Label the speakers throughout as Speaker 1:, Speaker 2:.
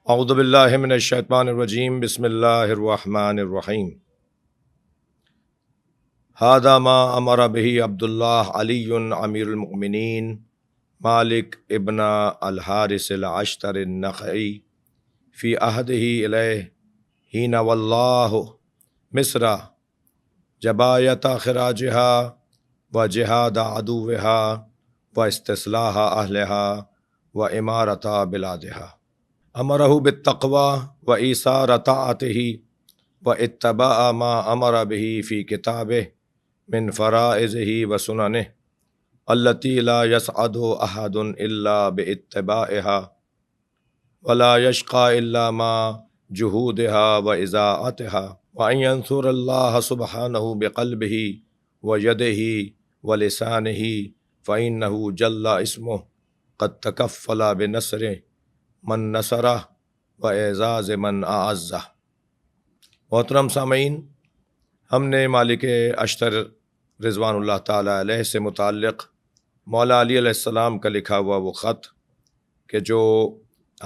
Speaker 1: اعوذ باللہ من الشیطان الرجیم بسم اللہ الرحمن الرحیم ھذا ما امر به عبداللہ علی امیر المؤمنین مالک ابن الحارث العشتر النخعی فی عہدہ الیہ حین واللہ مصر جبایت خراجہا و جہاد عدوہا و استصلاح اہلہا و امارت بلادہا امرہ بالتقوی و ایثار طاعتہ و اتباع ما امر به فی کتابہ من فرائضہ و سننہ التی لا یسعد احد الا باتباعها ولا یشقى الا ما جہودها و اضاعتها وان ینصر اللہ سبحانہ بقلبہ و یدہ و لسانہ فإنہ جل اسمہ قد تکفل بنصر من نصرہ و اعزاز من اعزہ۔ محترم سامعین، ہم نے مالک اشتر رضوان اللہ تعالیٰ علیہ سے متعلق مولا علی علیہ السلام کا لکھا ہوا وہ خط کہ جو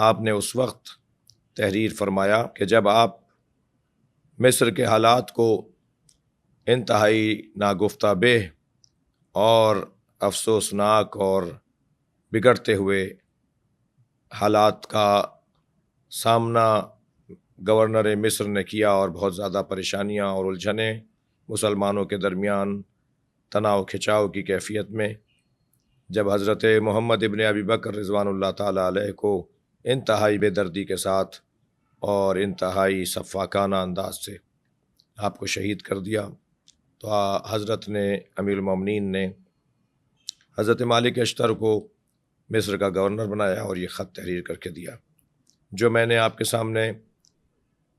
Speaker 1: آپ نے اس وقت تحریر فرمایا کہ جب آپ مصر کے حالات کو انتہائی ناگفتہ بہ اور افسوسناک اور بگڑتے ہوئے حالات کا سامنا گورنر مصر نے کیا اور بہت زیادہ پریشانیاں اور الجھنیں مسلمانوں کے درمیان تناؤ کھچاؤ کی کیفیت میں جب حضرت محمد ابن ابی بکر رضوان اللہ تعالیٰ علیہ کو انتہائی بے دردی کے ساتھ اور انتہائی سفاکانہ انداز سے آپ کو شہید کر دیا، تو حضرت نے امیر المومنین نے حضرت مالک اشتر کو مصر کا گورنر بنایا اور یہ خط تحریر کر کے دیا، جو میں نے آپ کے سامنے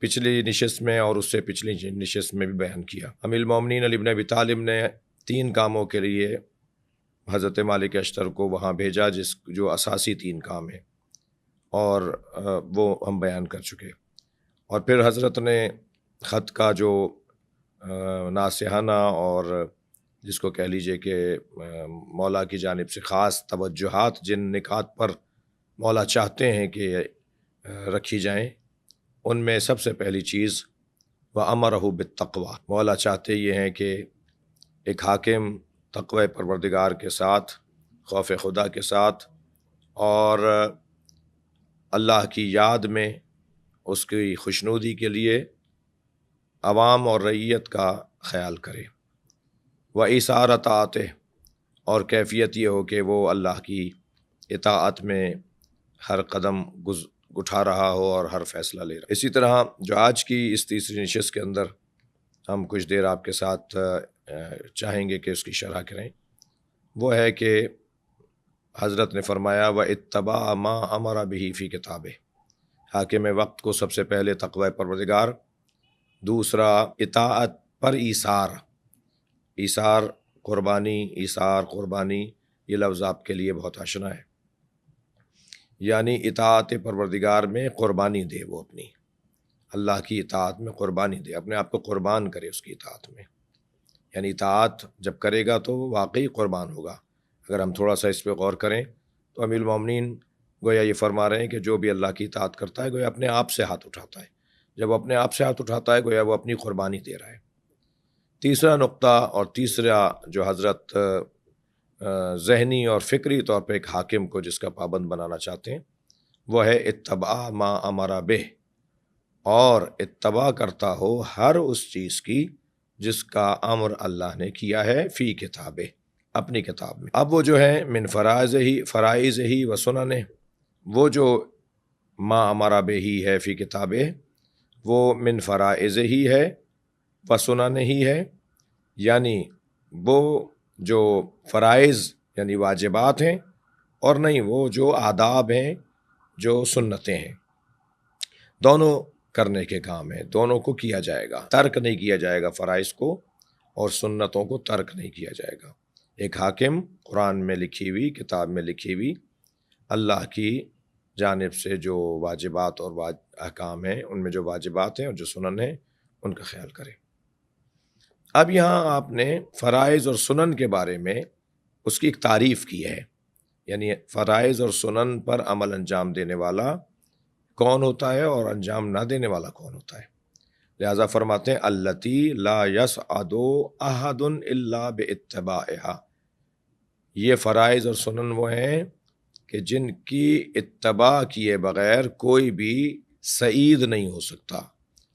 Speaker 1: پچھلی نشست میں اور اس سے پچھلی نشست میں بھی بیان کیا۔ امیر المومنین علی بن ابی طالب نے 3 کاموں کے لیے حضرت مالک اشتر کو وہاں بھیجا، جو اساسی 3 کام ہیں، اور وہ ہم بیان کر چکے۔ اور پھر حضرت نے خط کا جو ناصحانہ اور جس کو کہہ لیجئے کہ مولا کی جانب سے خاص توجہات جن نکات پر مولا چاہتے ہیں کہ رکھی جائیں، ان میں سب سے پہلی چیز وَأَمَرَهُ بِالتَّقْوَى، مولا چاہتے یہ ہیں کہ ایک حاکم تقوی پروردگار کے ساتھ، خوف خدا کے ساتھ اور اللہ کی یاد میں اس کی خوشنودی کے لیے عوام اور رعیت کا خیال کرے، وَإِيثَارَ طَاعَتِهِ، اور کیفیت یہ ہو کہ وہ اللہ کی اطاعت میں ہر قدم اٹھا رہا ہو اور ہر فیصلہ لے رہا۔ اسی طرح جو آج کی اس تیسری نشست کے اندر ہم کچھ دیر آپ کے ساتھ چاہیں گے کہ اس کی شرح کریں، وہ ہے کہ حضرت نے فرمایا وَاتَّبَعَ مَا أَمَرَ بِهِ فِي كِتَابِهِ، حاکم وقت کو سب سے پہلے تقوی پروردگار، دوسرا اطاعت پر ایثار قربانی، یہ لفظ آپ کے لیے بہت آشنا ہے، یعنی اطاعت پروردگار میں قربانی دے، وہ اپنی اللہ کی اطاعت میں قربانی دے، اپنے آپ کو قربان کرے اس کی اطاعت میں، یعنی اطاعت جب کرے گا تو وہ واقعی قربان ہوگا۔ اگر ہم تھوڑا سا اس پہ غور کریں تو امیر المومنین گویا یہ فرما رہے ہیں کہ جو بھی اللہ کی اطاعت کرتا ہے گویا اپنے آپ سے ہاتھ اٹھاتا ہے، جب وہ اپنے آپ سے ہاتھ اٹھاتا ہے گویا وہ اپنی قربانی دے رہا ہے۔ تیسرا نقطہ اور تیسرا جو حضرت ذہنی اور فکری طور پہ ایک حاکم کو جس کا پابند بنانا چاہتے ہیں، وہ ہے اتباع ما امر بہ، اور اتباع کرتا ہو ہر اس چیز کی جس کا امر اللہ نے کیا ہے فی کتابہ، اپنی کتاب میں۔ اب وہ جو ہے من فرائض ہی و سننہ، وہ جو ما امر بہ ہے فی کتابہ، وہ من فرائض ہی ہے و سنن ہی ہے، یعنی وہ جو فرائض یعنی واجبات ہیں، اور نہیں وہ جو آداب ہیں، جو سنتیں ہیں، دونوں کرنے کے کام ہیں، دونوں کو کیا جائے گا، ترک نہیں کیا جائے گا، فرائض کو اور سنتوں کو ترک نہیں کیا جائے گا۔ ایک حاکم قرآن میں لکھی ہوئی، کتاب میں لکھی ہوئی اللہ کی جانب سے جو واجبات اور احکام ہیں، ان میں جو واجبات ہیں اور جو سنن ہیں، ان کا خیال کرے۔ اب یہاں آپ نے فرائض اور سنن کے بارے میں اس کی ایک تعریف کی ہے، یعنی فرائض اور سنن پر عمل انجام دینے والا کون ہوتا ہے اور انجام نہ دینے والا کون ہوتا ہے۔ لہذا فرماتے ہیں التی لا یسعد احد الا باتباعها، یہ فرائض اور سنن وہ ہیں کہ جن کی اتباع کیے بغیر کوئی بھی سعید نہیں ہو سکتا،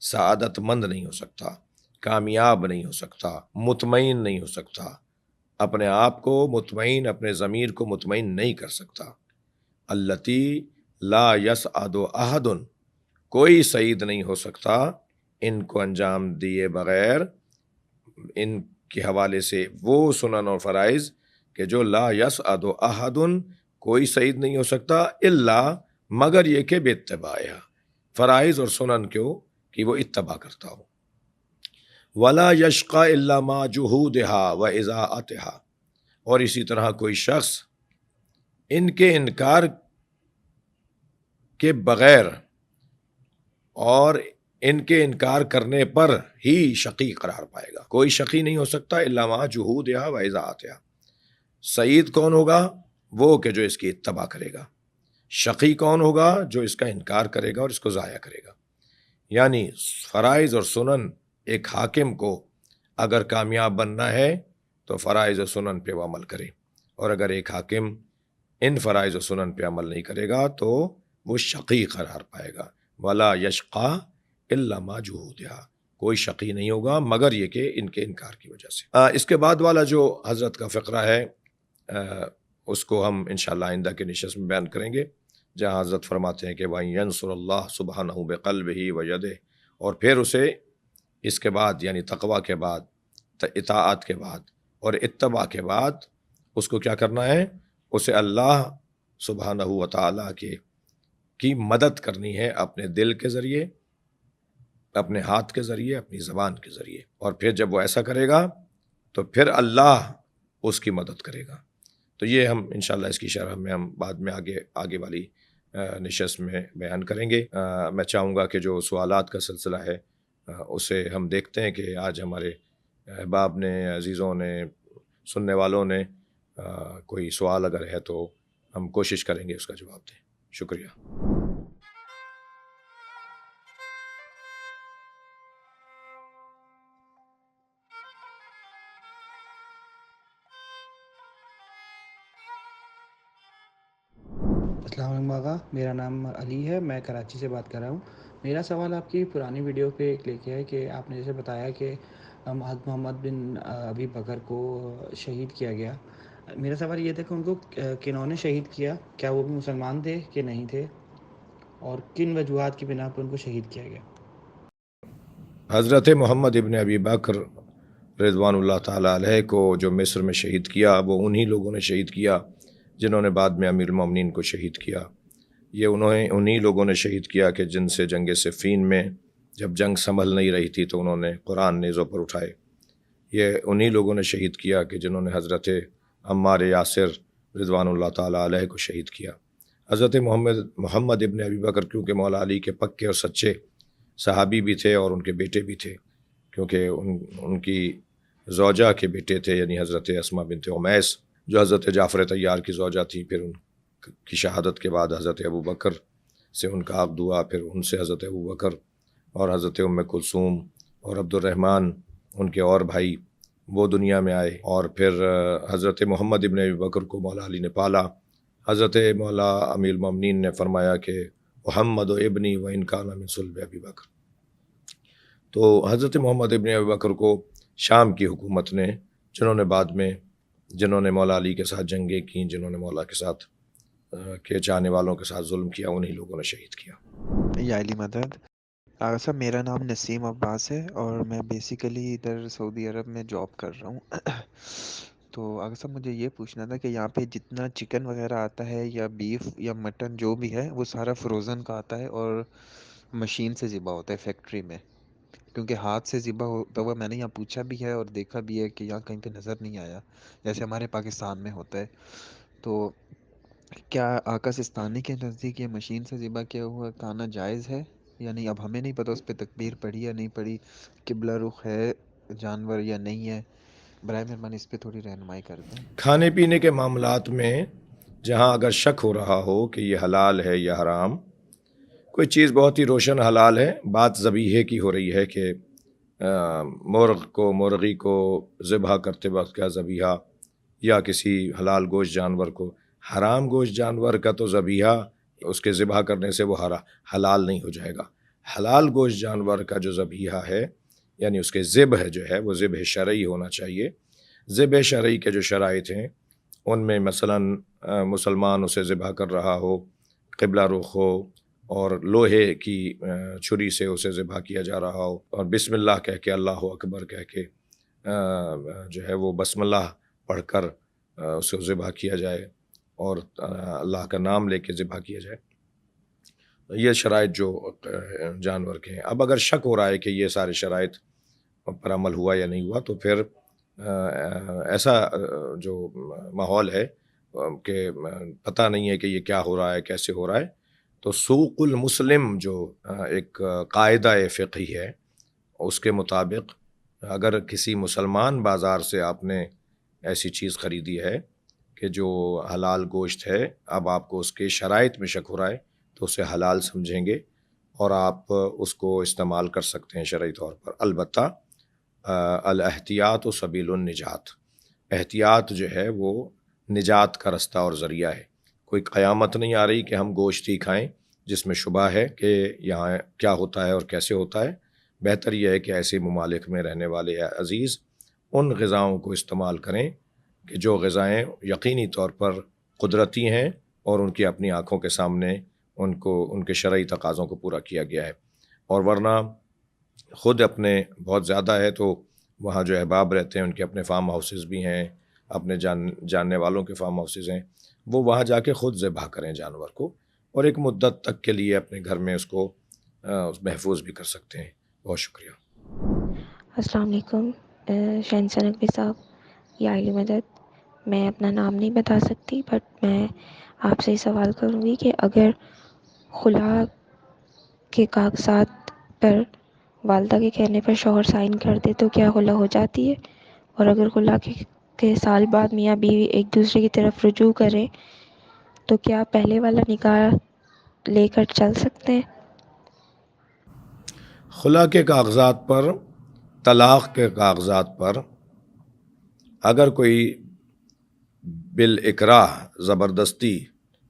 Speaker 1: سعادت مند نہیں ہو سکتا، کامیاب نہیں ہو سکتا، مطمئن نہیں ہو سکتا، اپنے آپ کو مطمئن، اپنے ضمیر کو مطمئن نہیں کر سکتا۔ التی لا یسعد احد، کوئی سعید نہیں ہو سکتا ان کو انجام دیے بغیر، ان کے حوالے سے وہ سنن اور فرائض کہ جو لا یسعد احد، کوئی سعید نہیں ہو سکتا الا مگر یہ کہ باتباعها، فرائض اور سنن کیوں کہ وہ اتباع کرتا ہو۔ ولا یشقى الا مع جحودها واضاعتها، اور اسی طرح کوئی شخص ان کے انکار کے بغیر اور ان کے انکار کرنے پر ہی شقی قرار پائے گا۔ کوئی شقی نہیں ہو سکتا الا مع جحودها واضاعتها۔ سعید کون ہوگا؟ وہ کہ جو اس کی اتباع کرے گا۔ شقی کون ہوگا؟ جو اس کا انکار کرے گا اور اس کو ضائع کرے گا۔ یعنی فرائض اور سنن، ایک حاکم کو اگر کامیاب بننا ہے تو فرائض اور سنن پہ وہ عمل کرے، اور اگر ایک حاکم ان فرائض و سنن پہ عمل نہیں کرے گا تو وہ شقی قرار پائے گا۔ ولا یشقى الا ما جحودها، کوئی شقی نہیں ہوگا مگر یہ کہ ان کے انکار کی وجہ سے۔ اس کے بعد والا جو حضرت کا فقرہ ہے اس کو ہم انشاءاللہ آئندہ کے نشست میں بیان کریں گے، جہاں حضرت فرماتے ہیں کہ وَإِن يَنْصُرَ اللَّهُ سُبْحَانَهُ بِقَلْبِهِ وَيَدِهِ، اور پھر اسے اس کے بعد یعنی تقویٰ کے بعد، اطاعت کے بعد اور اتباع کے بعد اس کو کیا کرنا ہے؟ اسے اللہ سبحانہ و تعالیٰ کی مدد کرنی ہے، اپنے دل کے ذریعے، اپنے ہاتھ کے ذریعے، اپنی زبان کے ذریعے، اور پھر جب وہ ایسا کرے گا تو پھر اللہ اس کی مدد کرے گا۔ تو یہ ہم انشاءاللہ اس کی شرح میں ہم بعد میں آگے والی نشست میں بیان کریں گے۔ میں چاہوں گا کہ جو سوالات کا سلسلہ ہے اسے ہم دیکھتے ہیں کہ آج ہمارے احباب نے، عزیزوں نے، سننے والوں نے کوئی سوال اگر ہے تو ہم کوشش کریں گے اس کا جواب دیں۔ شکریہ۔
Speaker 2: السلام علیکم آقا، میرا نام علی ہے، میں کراچی سے بات کر رہا ہوں۔ میرا سوال آپ کی پرانی ویڈیو پہ ایک لے کے ہے کہ آپ نے جیسے بتایا کہ حضرت محمد بن ابی بکر کو شہید کیا گیا۔ میرا سوال یہ تھا کہ ان کو کنہوں نے شہید کیا؟ کیا وہ بھی مسلمان تھے کہ نہیں تھے؟ اور کن وجوہات کی بنا پر ان کو شہید کیا گیا؟
Speaker 1: حضرت محمد ابن ابی بکر رضوان اللہ تعالیٰ علیہ کو جو مصر میں شہید کیا، وہ انہی لوگوں نے شہید کیا جنہوں نے بعد میں امیر المومنین کو شہید کیا۔ یہ انہی لوگوں نے شہید کیا کہ جن سے جنگ صفین میں جب جنگ سنبھل نہیں رہی تھی تو انہوں نے قرآن نیزوں پر اٹھائے۔ یہ انہی لوگوں نے شہید کیا کہ جنہوں نے حضرت عمار یاسر رضوان اللہ تعالیٰ علیہ کو شہید کیا۔ حضرت محمد ابن ابی بکر کیونکہ مولا علی کے پکے اور سچے صحابی بھی تھے اور ان کے بیٹے بھی تھے، کیونکہ ان کی زوجہ کے بیٹے تھے، یعنی حضرت اسماء بنت امیس جو حضرت جعفر طیار کی زوجہ تھی، پھر ان کی شہادت کے بعد حضرت ابو بکر سے ان کا عقد ہوا، پھر ان سے حضرت ابو بکر اور حضرت ام کلثوم اور عبد الرحمن ان کے اور بھائی وہ دنیا میں آئے، اور پھر حضرت محمد ابن ابی بکر کو مولا علی نے پالا۔ حضرت مولا امیر المومنین نے فرمایا کہ محمد و ابنی و ان کان من صلب ابی بکر۔ تو حضرت محمد ابن ابی بکر کو شام کی حکومت نے، جنہوں نے مولا علی کے ساتھ جنگیں کیں، جنہوں نے مولا کے ساتھ کے چاہنے والوں کے ساتھ ظلم کیا، انہی لوگوں نے شہید کیا۔
Speaker 3: یا علی مدد۔ آغا صاحب، میرا نام نسیم عباس ہے اور میں بیسیکلی ادھر سعودی عرب میں جاب کر رہا ہوں۔ تو آغا صاحب مجھے یہ پوچھنا تھا کہ یہاں پہ جتنا چکن وغیرہ آتا ہے یا بیف یا مٹن جو بھی ہے وہ سارا فروزن کا آتا ہے اور مشین سے ذبح ہوتا ہے فیکٹری میں، کیونکہ ہاتھ سے ذبح ہوتا ہوا میں نے یہاں پوچھا بھی ہے اور دیکھا بھی ہے کہ یہاں کہیں پہ نظر نہیں آیا جیسے ہمارے پاکستان میں ہوتا ہے۔ تو کیا آقا سستانی کے نزدیک یہ مشین سے ذبح کیا ہوا کھانا جائز ہے یا نہیں؟ اب ہمیں نہیں پتہ اس پہ تکبیر پڑھی یا نہیں پڑھی، قبلہ رخ ہے جانور یا نہیں ہے، برائے مہربانی اس پہ تھوڑی رہنمائی کر دیں۔
Speaker 1: کھانے پینے کے معاملات میں جہاں اگر شک ہو رہا ہو کہ یہ حلال ہے یا حرام، کوئی چیز بہت ہی روشن حلال ہے، بات ذبیحے کی ہو رہی ہے کہ مرغی کو ذبح کرتے وقت کا ذبیحہ یا کسی حلال گوشت جانور کو، حرام گوشت جانور کا تو ذبیحہ اس کے ذبح کرنے سے وہ حلال نہیں ہو جائے گا۔ حلال گوشت جانور کا جو ذبیحہ ہے یعنی اس کے ذبح جو ہے وہ ذبح شرعی ہونا چاہیے۔ ذبح شرعی کے جو شرائط ہیں ان میں مثلاً مسلمان اسے ذبح کر رہا ہو، قبلہ رخ ہو، اور لوہے کی چھری سے اسے ذبح کیا جا رہا ہو، اور بسم اللہ کہہ کے، اللہ اکبر کہہ کے جو ہے وہ بسم اللہ پڑھ کر اسے ذبح کیا جائے، اور اللہ کا نام لے کے ذبح کیا جائے۔ یہ شرائط جو جانور کے ہیں۔ اب اگر شک ہو رہا ہے کہ یہ سارے شرائط پر عمل ہوا یا نہیں ہوا، تو پھر ایسا جو ماحول ہے کہ پتہ نہیں ہے کہ یہ کیا ہو رہا ہے، کیسے ہو رہا ہے، تو سوق المسلم جو ایک قاعدہ فقہی ہے، اس کے مطابق اگر کسی مسلمان بازار سے آپ نے ایسی چیز خریدی ہے کہ جو حلال گوشت ہے، اب آپ کو اس کے شرائط میں شک ہو رہا ہے تو اسے حلال سمجھیں گے اور آپ اس کو استعمال کر سکتے ہیں شرعی طور پر۔ البتہ الاحتیاط و سبیل النجات، احتیاط جو ہے وہ نجات کا رستہ اور ذریعہ ہے۔ کوئی قیامت نہیں آ رہی کہ ہم گوشت ہی کھائیں جس میں شبہ ہے کہ یہاں کیا ہوتا ہے اور کیسے ہوتا ہے۔ بہتر یہ ہے کہ ایسے ممالک میں رہنے والے عزیز ان غذاؤں کو استعمال کریں کہ جو غذائیں یقینی طور پر قدرتی ہیں اور ان کی اپنی آنکھوں کے سامنے ان کے شرعی تقاضوں کو پورا کیا گیا ہے۔ اور ورنہ خود اپنے بہت زیادہ ہے تو وہاں جو احباب رہتے ہیں ان کے اپنے فارم ہاؤسز بھی ہیں، اپنے جاننے والوں کے فارم ہاؤسز ہیں، وہ وہاں جا کے خود ذبح کریں جانور کو، اور ایک مدت تک کے لیے اپنے گھر میں اس کو محفوظ بھی کر سکتے ہیں۔ بہت شکریہ۔
Speaker 4: السلام علیکم شہنشاہ نقوی صاحب یا علی مدد، میں اپنا نام نہیں بتا سکتی، بٹ میں آپ سے یہ سوال کروں گی کہ اگر خلا کے کاغذات پر والدہ کے کہنے پر شوہر سائن کر دے تو کیا خلا ہو جاتی ہے؟ اور اگر خلا کے سال بعد میاں بیوی ایک دوسرے کی طرف رجوع کریں تو کیا پہلے والا نکاح لے کر چل سکتے ہیں؟
Speaker 1: خلا کے کاغذات پر، طلاق کے کاغذات پر اگر کوئی بالاکراہ زبردستی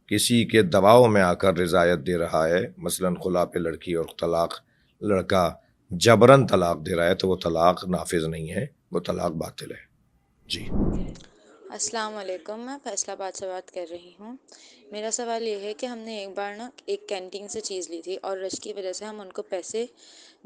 Speaker 1: کسی کے دباؤ میں آ کر رضایت دے رہا ہے، مثلاً خلا پہ لڑکی اور طلاق لڑکا جبراً طلاق دے رہا ہے، تو وہ طلاق نافذ نہیں ہے، وہ طلاق باطل ہے۔ جی
Speaker 5: السلام علیکم، میں فیصل آباد سے بات کر رہی ہوں۔ میرا سوال یہ ہے کہ ہم نے ایک بار ایک کینٹین سے چیز لی تھی اور رش کی وجہ سے ہم ان کو پیسے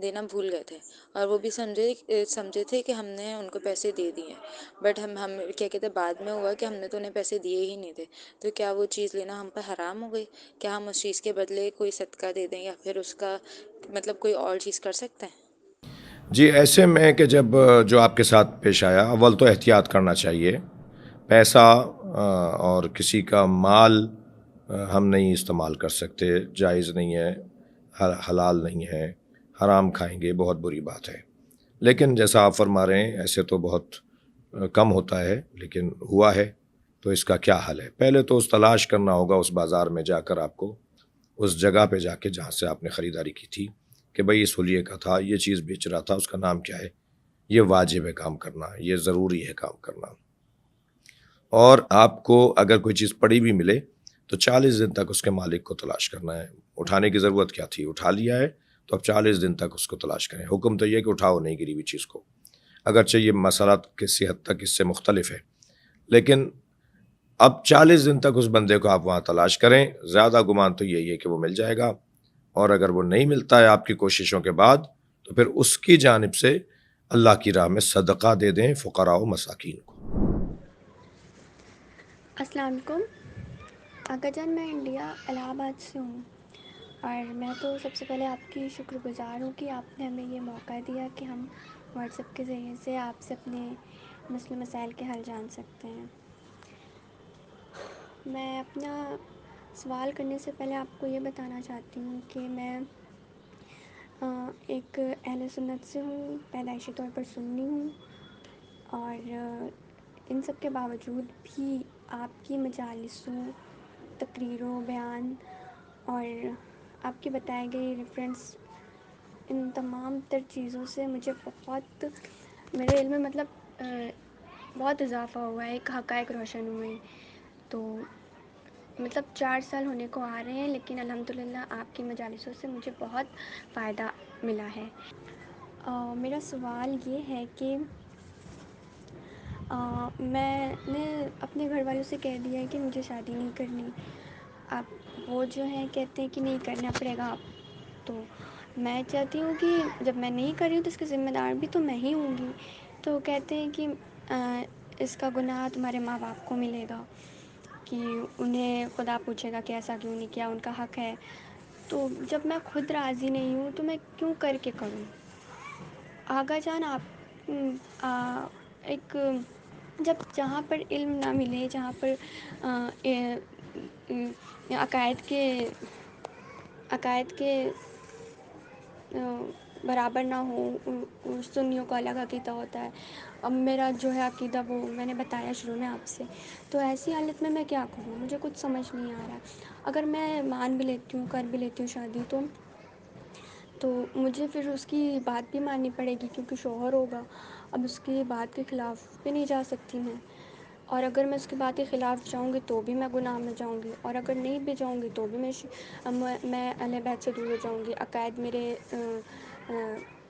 Speaker 5: دینا بھول گئے تھے، اور وہ بھی سمجھے تھے کہ ہم نے ان کو پیسے دے دیے ہیں، بٹ ہم کیا کہتے بعد میں ہوا کہ ہم نے تو انہیں پیسے دیے ہی نہیں تھے، تو کیا وہ چیز لینا ہم پر حرام ہو گئی؟ کیا ہم اس چیز کے بدلے کوئی صدقہ دے دیں یا پھر اس کا مطلب کوئی اور چیز کر سکتے ہیں؟
Speaker 1: جی، ایسے میں کہ جب جو آپ کے ساتھ پیش آیا، اول تو احتیاط کرنا چاہیے۔ پیسہ اور کسی کا مال ہم نہیں استعمال کر سکتے، جائز نہیں ہے، حلال نہیں ہے، حرام کھائیں گے، بہت بری بات ہے۔ لیکن جیسا آپ فرما رہے ہیں ایسے تو بہت کم ہوتا ہے، لیکن ہوا ہے تو اس کا کیا حل ہے؟ پہلے تو اس تلاش کرنا ہوگا اس بازار میں جا کر، آپ کو اس جگہ پہ جا کے جہاں سے آپ نے خریداری کی تھی کہ بھئی اس حلیے کا تھا، یہ چیز بیچ رہا تھا، اس کا نام کیا ہے؟ یہ واجب ہے کام کرنا، یہ ضروری ہے کام کرنا۔ اور آپ کو اگر کوئی چیز پڑی بھی ملے تو 40 دن تک اس کے مالک کو تلاش کرنا ہے۔ اٹھانے کی ضرورت کیا تھی؟ اٹھا لیا ہے تو اب 40 دن تک اس کو تلاش کریں۔ حکم تو یہ کہ اٹھاؤ نہیں گری ہوئی چیز کو، اگرچہ یہ مسئلہ کسی حد تک اس سے مختلف ہے، لیکن اب 40 دن تک اس بندے کو آپ وہاں تلاش کریں۔ زیادہ گمان تو یہی ہے کہ وہ مل جائے گا، اور اگر وہ نہیں ملتا ہے آپ کی کوششوں کے بعد تو پھر اس کی جانب سے اللہ کی راہ میں صدقہ دے دیں فقراء و مساکین کو۔
Speaker 6: السلام علیکم آقا جان، میں انڈیا الہ آباد سے ہوں، اور میں تو سب سے پہلے آپ کی شکر گزار ہوں کہ آپ نے ہمیں یہ موقع دیا کہ ہم واٹس ایپ کے ذریعے سے آپ سے اپنے مسئلے مسائل کے حل جان سکتے ہیں۔ میں اپنا سوال کرنے سے پہلے آپ کو یہ بتانا چاہتی ہوں کہ میں ایک اہل سنت سے ہوں، پیدائشی طور پر سنی ہوں، اور ان سب کے باوجود بھی آپ کی مجالسوں، تقریروں، بیان اور آپ کی بتائی گئی ریفرنس ان تمام تر چیزوں سے مجھے بہت میرے علم میں مطلب بہت اضافہ ہوا ہے، ایک حقائق روشن ہوئے. تو مطلب 4 سال ہونے کو آ رہے ہیں، لیکن الحمدللہ آپ کی مجالسوں سے مجھے بہت فائدہ ملا ہے. میرا سوال یہ ہے کہ میں نے اپنے گھر والوں سے کہہ دیا ہے کہ مجھے شادی نہیں کرنی. اب وہ جو ہیں کہتے ہیں کہ نہیں کرنا پڑے گا. تو میں چاہتی ہوں کہ جب میں نہیں کر رہی ہوں تو اس کی ذمہ دار بھی تو میں ہی ہوں گی. تو کہتے ہیں کہ اس کا گناہ تمہارے ماں باپ کو ملے گا، کہ انہیں خدا پوچھے گا کہ ایسا کیوں نہیں کیا، ان کا حق ہے. تو جب میں خود راضی نہیں ہوں تو میں کیوں کر کے کروں؟ آقا جان آپ ایک جہاں پر علم نہ ملے، جہاں پر عقائد کے برابر نہ ہو، سنیوں کا الگ عقیدہ ہوتا ہے. اب میرا جو ہے عقیدہ وہ میں نے بتایا شروع میں آپ سے. تو ایسی حالت میں کیا کروں؟ مجھے کچھ سمجھ نہیں آ رہا. اگر میں مان بھی لیتی ہوں، کر بھی لیتی ہوں شادی، تو مجھے پھر اس کی بات بھی ماننی پڑے گی کیونکہ شوہر ہوگا. اب اس کی بات کے خلاف بھی نہیں جا سکتی میں، اور اگر میں اس کی بات کے خلاف جاؤں گی تو بھی میں گناہ میں جاؤں گی، اور اگر نہیں بھی جاؤں گی تو بھی میں اہل بیت سے دور ہو جاؤں گی.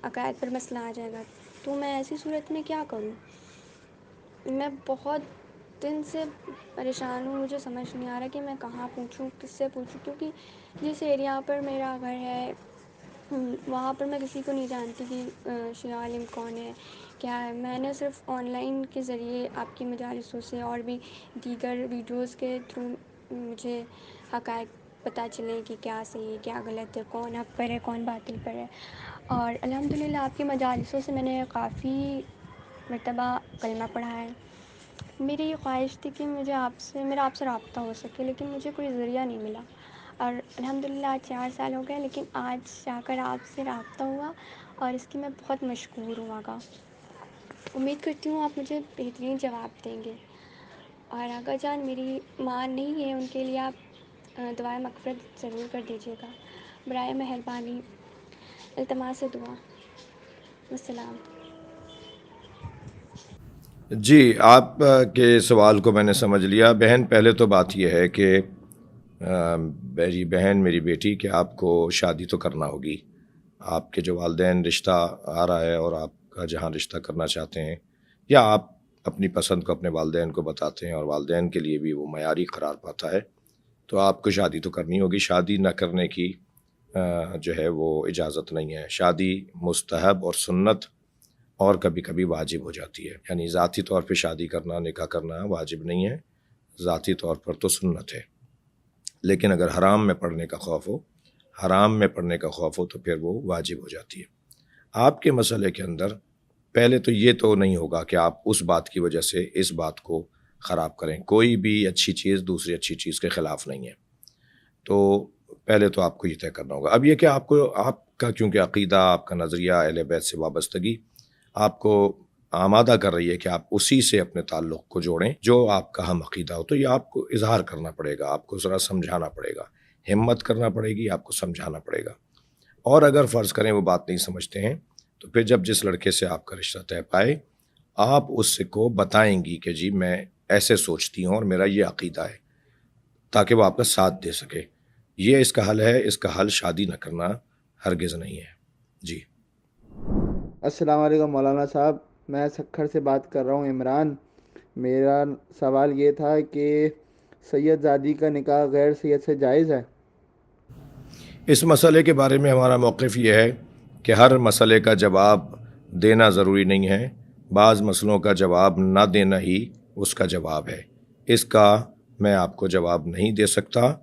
Speaker 6: عقائد پر مسئلہ آ جائے گا. تو میں ایسی صورت میں کیا کروں؟ میں بہت دن سے پریشان ہوں. مجھے سمجھ نہیں آ رہا کہ میں کہاں پوچھوں، کس سے پوچھوں، کیونکہ جس ایریا پر میرا گھر ہے وہاں پر میں کسی کو نہیں جانتی کہ شیعہ عالم کون ہے، کیا ہے. میں نے صرف آن لائن کے ذریعے آپ کی مجالسوں سے اور بھی دیگر ویڈیوز کے تھرو مجھے حقائق پتہ چلے کہ کیا صحیح ہے، کیا غلط ہے، کون حق پر ہے، کون باطل پر ہے. اور الحمدللہ آپ کی مجالسوں سے میں نے کافی مرتبہ کلمہ پڑھا ہے. میری یہ خواہش تھی کہ میرا آپ سے رابطہ ہو سکے، لیکن مجھے کوئی ذریعہ نہیں ملا. اور الحمدللہ آج 4 سال ہو گئے، لیکن آج جا کر آپ سے رابطہ ہوا اور اس کی میں بہت مشکور ہوں. آقا امید کرتی ہوں آپ مجھے بہترین جواب دیں گے. اور آقا جان میری ماں نہیں ہے، ان کے لیے آپ دعائیں مغفرت ضرور کر دیجیے گا. برائے مہربانی التماس دعا. السلام.
Speaker 1: جی، آپ کے سوال کو میں نے سمجھ لیا. بہن، پہلے تو بات یہ ہے کہ میری بہن، میری بیٹی، کہ آپ کو شادی تو کرنا ہوگی. آپ کے جو والدین رشتہ آ رہا ہے اور آپ کا جہاں رشتہ کرنا چاہتے ہیں، یا آپ اپنی پسند کو اپنے والدین کو بتاتے ہیں اور والدین کے لیے بھی وہ معیاری قرار پاتا ہے، تو آپ کو شادی تو کرنی ہوگی. شادی نہ کرنے کی جو ہے وہ اجازت نہیں ہے. شادی مستحب اور سنت اور کبھی کبھی واجب ہو جاتی ہے. یعنی ذاتی طور پہ شادی کرنا، نکاح کرنا واجب نہیں ہے، ذاتی طور پر تو سنت ہے. لیکن اگر حرام میں پڑنے کا خوف ہو تو پھر وہ واجب ہو جاتی ہے. آپ کے مسئلے کے اندر پہلے تو یہ تو نہیں ہوگا کہ آپ اس بات کی وجہ سے اس بات کو خراب کریں. کوئی بھی اچھی چیز دوسری اچھی چیز کے خلاف نہیں ہے. تو پہلے تو آپ کو یہ طے کرنا ہوگا. اب یہ کہ آپ کا کیونکہ عقیدہ، آپ کا نظریہ اہل بیت سے وابستگی آپ کو آمادہ کر رہی ہے کہ آپ اسی سے اپنے تعلق کو جوڑیں جو آپ کا ہم عقیدہ ہو، تو یہ آپ کو اظہار کرنا پڑے گا، آپ کو ذرا سمجھانا پڑے گا، ہمت کرنا پڑے گی، آپ کو سمجھانا پڑے گا. اور اگر فرض کریں وہ بات نہیں سمجھتے ہیں تو پھر جب جس لڑکے سے آپ کا رشتہ طے پائے، آپ اس کو بتائیں گی کہ جی میں ایسے سوچتی ہوں اور میرا یہ عقیدہ ہے، تاکہ وہ آپ کا ساتھ دے سکے. یہ اس کا حل ہے. اس کا حل شادی نہ کرنا ہرگز نہیں ہے. جی
Speaker 2: السلام علیکم مولانا صاحب، میں سکھر سے بات کر رہا ہوں، عمران. میرا سوال یہ تھا کہ سید زادی کا نکاح غیر سید سے جائز ہے؟
Speaker 1: اس مسئلے کے بارے میں ہمارا موقف یہ ہے کہ ہر مسئلے کا جواب دینا ضروری نہیں ہے. بعض مسئلوں کا جواب نہ دینا ہی اس کا جواب ہے. اس کا میں آپ کو جواب نہیں دے سکتا.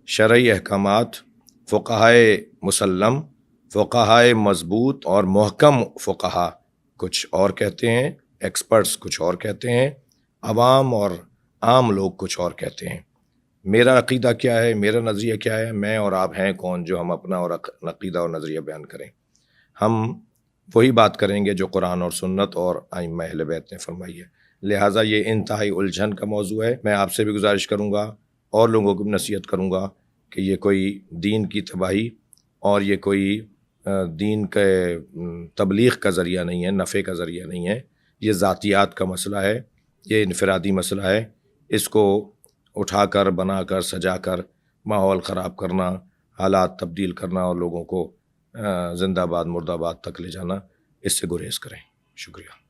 Speaker 1: شرعی احکامات فقہائے مسلم، فقہائے مضبوط اور محکم فقہا کچھ اور کہتے ہیں، ایکسپرٹس کچھ اور کہتے ہیں، عوام اور عام لوگ کچھ اور کہتے ہیں. میرا عقیدہ کیا ہے، میرا نظریہ کیا ہے؟ میں اور آپ ہیں کون جو ہم اپنا اور عقیدہ اور نظریہ بیان کریں؟ ہم وہی بات کریں گے جو قرآن اور سنت اور ائمہ اہل بیت نے فرمائی ہے. لہٰذا یہ انتہائی الجھن کا موضوع ہے. میں آپ سے بھی گزارش کروں گا اور لوگوں کو بھی نصیحت کروں گا کہ یہ کوئی دین کی تباہی اور یہ کوئی دین کے تبلیغ کا ذریعہ نہیں ہے، نفع کا ذریعہ نہیں ہے. یہ ذاتیات کا مسئلہ ہے، یہ انفرادی مسئلہ ہے. اس کو اٹھا کر، بنا کر، سجا کر ماحول خراب کرنا، حالات تبدیل کرنا اور لوگوں کو زندہ باد مردہ باد تک لے جانا، اس سے گریز کریں. شکریہ.